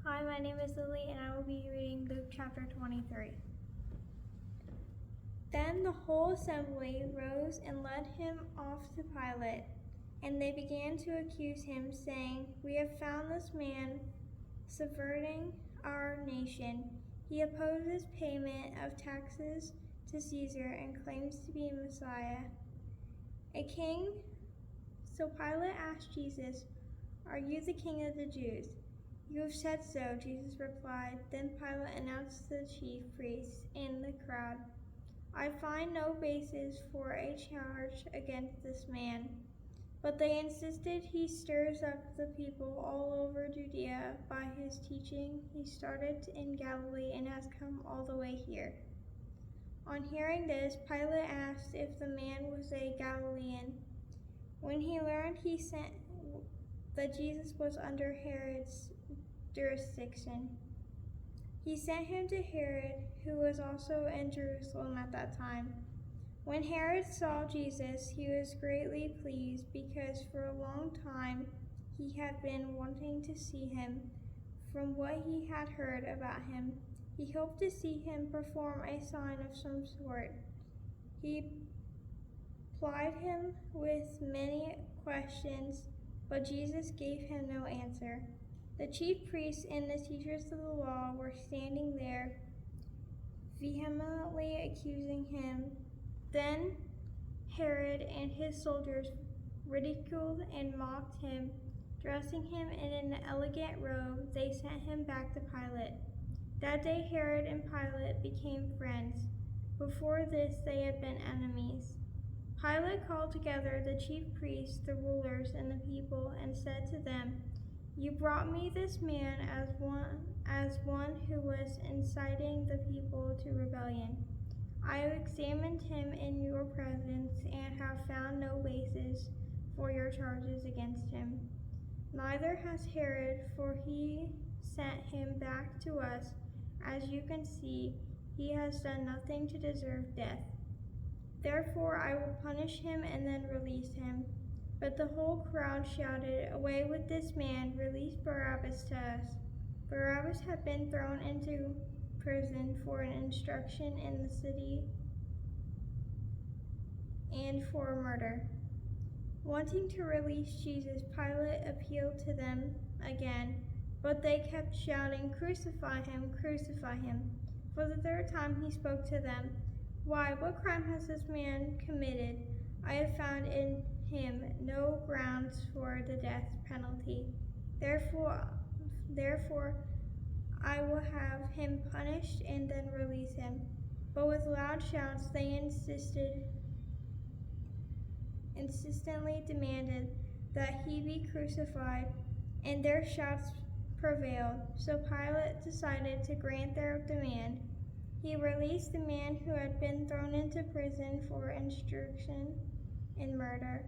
Hi, my name is Lilly, and I will be reading Luke chapter 23. Then the whole assembly rose and led him off to Pilate, and they began to accuse him, saying, "We have found this man subverting our nation. He opposes payment of taxes to Caesar and claims to be a Messiah, a king." So Pilate asked Jesus, "Are you the king of the Jews?" "You have said so," Jesus replied. Then Pilate announced to the chief priests and the crowd, "I find no basis for a charge against this man." But they insisted he stirs up the people all over Judea by his teaching. He started in Galilee and has come all the way here. On hearing this, Pilate asked if the man was a Galilean. When he learned that Jesus was under Herod's jurisdiction, he sent him to Herod, who was also in Jerusalem at that time. When Herod saw Jesus, he was greatly pleased, because for a long time he had been wanting to see him. From what he had heard about him, he hoped to see him perform a sign of some sort. He plied him with many questions, but Jesus gave him no answer. The chief priests and the teachers of the law were standing there, vehemently accusing him. Then Herod and his soldiers ridiculed and mocked him. Dressing him in an elegant robe, they sent him back to Pilate. That day Herod and Pilate became friends. Before this they had been enemies. Pilate called together the chief priests, the rulers, and the people, and said to them, "You brought me this man as one who was inciting the people to rebellion. I have examined him in your presence and have found no basis for your charges against him. Neither has Herod, for he sent him back to us. As you can see, he has done nothing to deserve death. Therefore I will punish him and then release him." But the whole crowd shouted, "Away with this man! Release Barabbas to us." Barabbas had been thrown into prison for an insurrection in the city and for murder. Wanting to release Jesus, Pilate appealed to them again, but they kept shouting, "Crucify him! Crucify him!" For the third time he spoke to them. "Why, what crime has this man committed? I have found in him no grounds for the death penalty. Therefore I will have him punished and then release him." But with loud shouts they insistently demanded that he be crucified, and their shouts prevailed. So Pilate decided to grant their demand. He released the man who had been thrown into prison for insurrection and murder,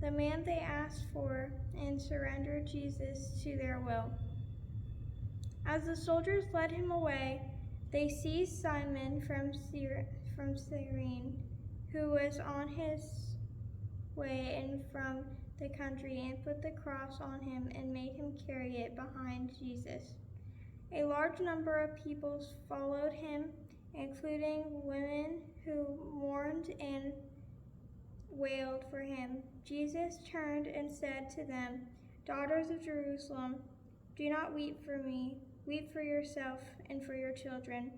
the man they asked for, and surrendered Jesus to their will. As the soldiers led him away, they seized Simon from Cyrene, who was on his way in from the country, and put the cross on him and made him carry it behind Jesus. A large number of people followed him, including women who mourned and wailed for him. Jesus turned and said to them, "Daughters of Jerusalem, do not weep for me. Weep for yourself and for your children.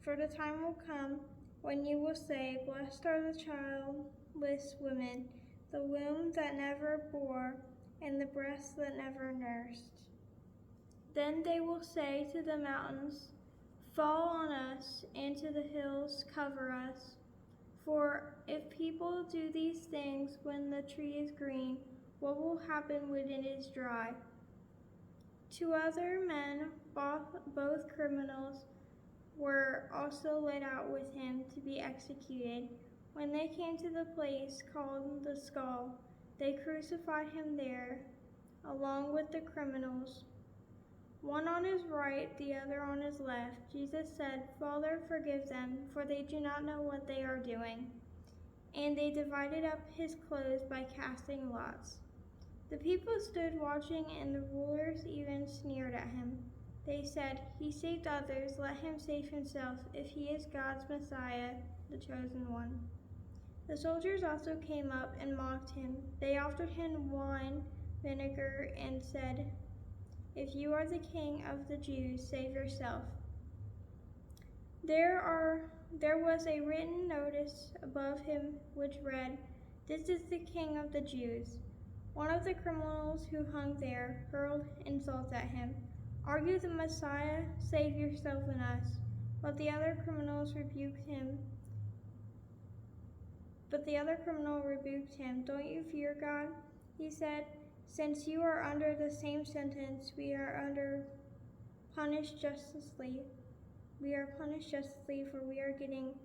For the time will come when you will say, 'Blessed are the childless women, the womb that never bore, and the breasts that never nursed.' Then they will say to the mountains, 'Fall on us,' and to the hills, 'Cover us.' For if people do these things when the tree is green, what will happen when it is dry?" Two other men, both criminals, were also led out with him to be executed. When they came to the place called the Skull, they crucified him there, along with the criminals, one on his right, the other on his left. Jesus said, "Father, forgive them, for they do not know what they are doing." And they divided up his clothes by casting lots. The people stood watching, and the rulers even sneered at him. They said, "He saved others, let him save himself, if he is God's Messiah, the chosen one." The soldiers also came up and mocked him. They offered him wine vinegar and said, "If you are the king of the Jews, save yourself." There was a written notice above him which read, "This is the King of the Jews." One of the criminals who hung there hurled insults at him. "Are you the Messiah? Save yourself and us." But the other criminal rebuked him. "Don't you fear God?" he said. "Since you are under the same sentence, we are punished justly. For we are getting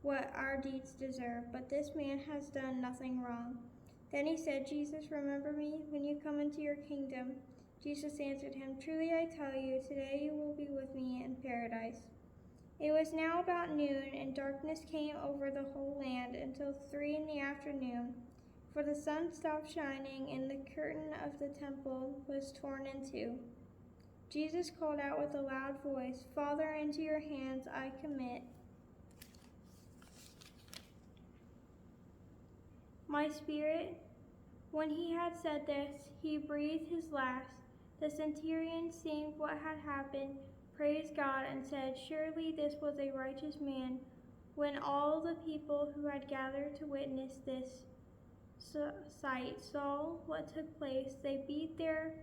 what our deeds deserve, but this man has done nothing wrong." Then he said, "Jesus, remember me when you come into your kingdom." Jesus answered him, "Truly I tell you, today you will be with me in paradise." It was now about noon, and darkness came over the whole land until 3 p.m, for the sun stopped shining, and the curtain of the temple was torn in two. Jesus called out with a loud voice, "Father, into your hands I commit my spirit." When he had said this, he breathed his last. The centurion, seeing what had happened, praised God and said, "Surely this was a righteous man." When all the people who had gathered to witness this sight saw what took place, they beat their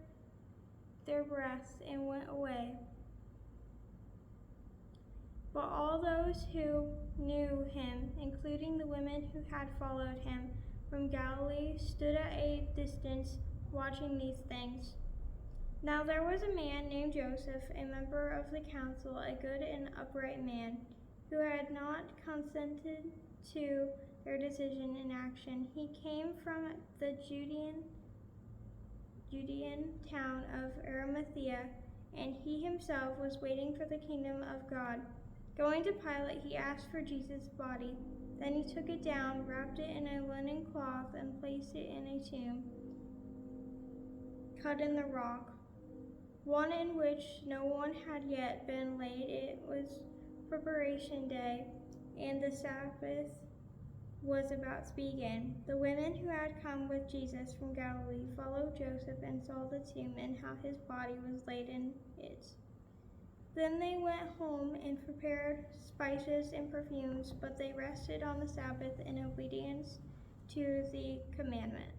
breasts and went away. But all those who knew him, including the women who had followed him from Galilee, stood at a distance watching these things. Now there was a man named Joseph, a member of the council, a good and upright man, who had not consented to their decision and action. He came from the Judean town of Arimathea, and he himself was waiting for the kingdom of God. Going to Pilate, he asked for Jesus' body. Then he took it down, wrapped it in a linen cloth, and placed it in a tomb cut in the rock, one in which no one had yet been laid. It was Preparation Day, and the Sabbath was about to begin. The women who had come with Jesus from Galilee followed Joseph and saw the tomb and how his body was laid in it. Then they went home and prepared spices and perfumes, but they rested on the Sabbath in obedience to the commandment.